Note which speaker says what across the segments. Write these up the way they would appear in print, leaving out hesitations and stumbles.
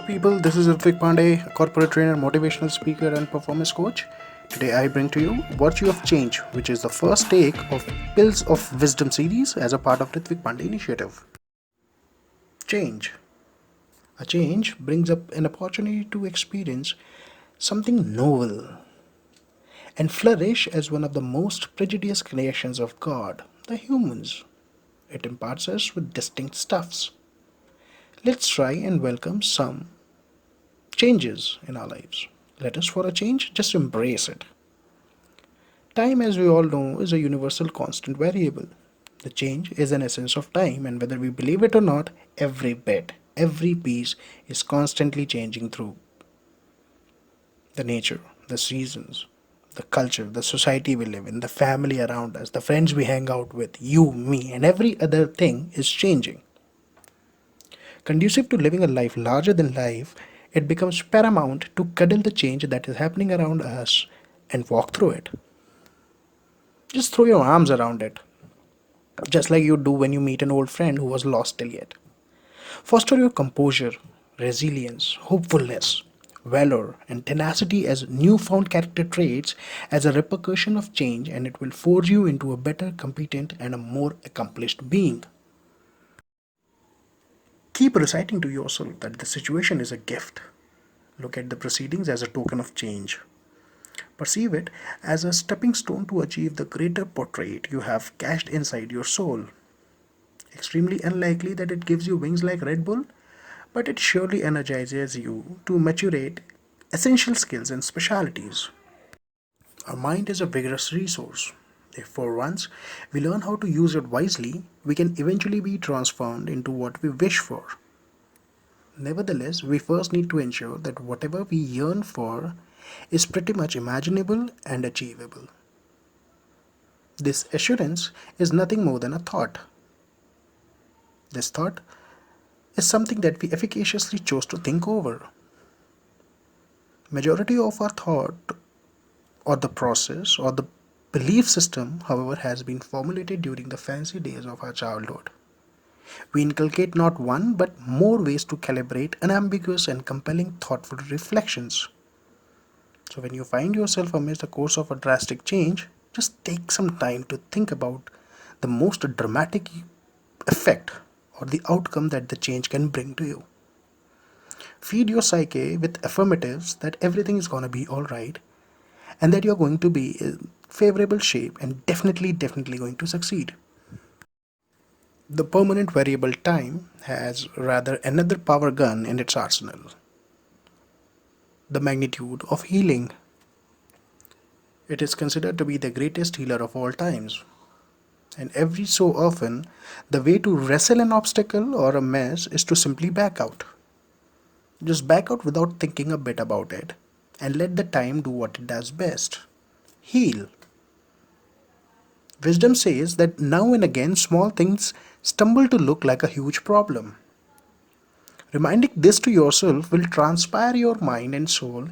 Speaker 1: People, this is Ritvik Pandey, a corporate trainer, motivational speaker, and performance coach. Today, I bring to you Virtue of Change, which is the first take of Pills of Wisdom series as a part of Ritvik Pandey initiative. Change. A change brings up an opportunity to experience something novel and flourish as one of the most prejudiced creations of God, the humans. It imparts us with distinct stuffs. Let's try and welcome some changes in our lives. Let us, for a change, just embrace it. Time, as we all know, is a universal constant variable. The change is an essence of time, and whether we believe it or not, every bit, every piece is constantly changing through the nature, the seasons, the culture, the society we live in, the family around us, the friends we hang out with, you, me, and every other thing is changing. Conducive to living a life larger than life, it becomes paramount to cuddle the change that is happening around us and walk through it. Just throw your arms around it, just like you do when you meet an old friend who was lost till yet. Foster your composure, resilience, hopefulness, valor, and tenacity as newfound character traits as a repercussion of change, and it will forge you into a better, competent, and a more accomplished being. Keep reciting to yourself that the situation is a gift. Look at the proceedings as a token of change. Perceive it as a stepping stone to achieve the greater portrait you have cached inside your soul. Extremely unlikely that it gives you wings like Red Bull, but it surely energizes you to maturate essential skills and specialities. Our mind is a vigorous resource. If for once we learn how to use it wisely, we can eventually be transformed into what we wish for. Nevertheless, we first need to ensure that whatever we yearn for is pretty much imaginable and achievable. This assurance is nothing more than a thought. This thought is something that we efficaciously chose to think over. Majority of our thought or the process or the belief system, however, has been formulated during the fancy days of our childhood. We inculcate not one but more ways to calibrate unambiguous and compelling thoughtful reflections. So, when you find yourself amidst the course of a drastic change, just take some time to think about the most dramatic effect or the outcome that the change can bring to you. Feed your psyche with affirmatives that everything is going to be alright and that you're going to be in favorable shape and definitely going to succeed. The permanent variable time has rather another power gun in its arsenal, the magnitude of healing. It is considered to be the greatest healer of all times. And every so often, the way to wrestle an obstacle or a mess is to simply back out. Just back out without thinking a bit about it and let the time do what it does best: heal. Wisdom says that now and again small things stumble to look like a huge problem. Reminding this to yourself will transpire your mind and soul,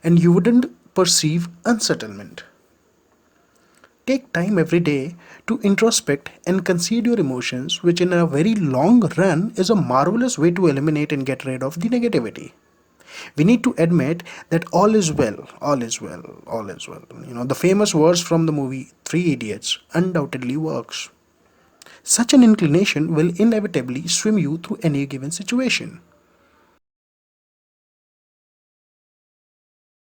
Speaker 1: and you wouldn't perceive unsettlement. Take time every day to introspect and concede your emotions, which in a very long run is a marvelous way to eliminate and get rid of the negativity. We need to admit that all is well, all is well, all is well. The famous words from the movie Three Idiots undoubtedly works. Such an inclination will inevitably swim you through any given situation.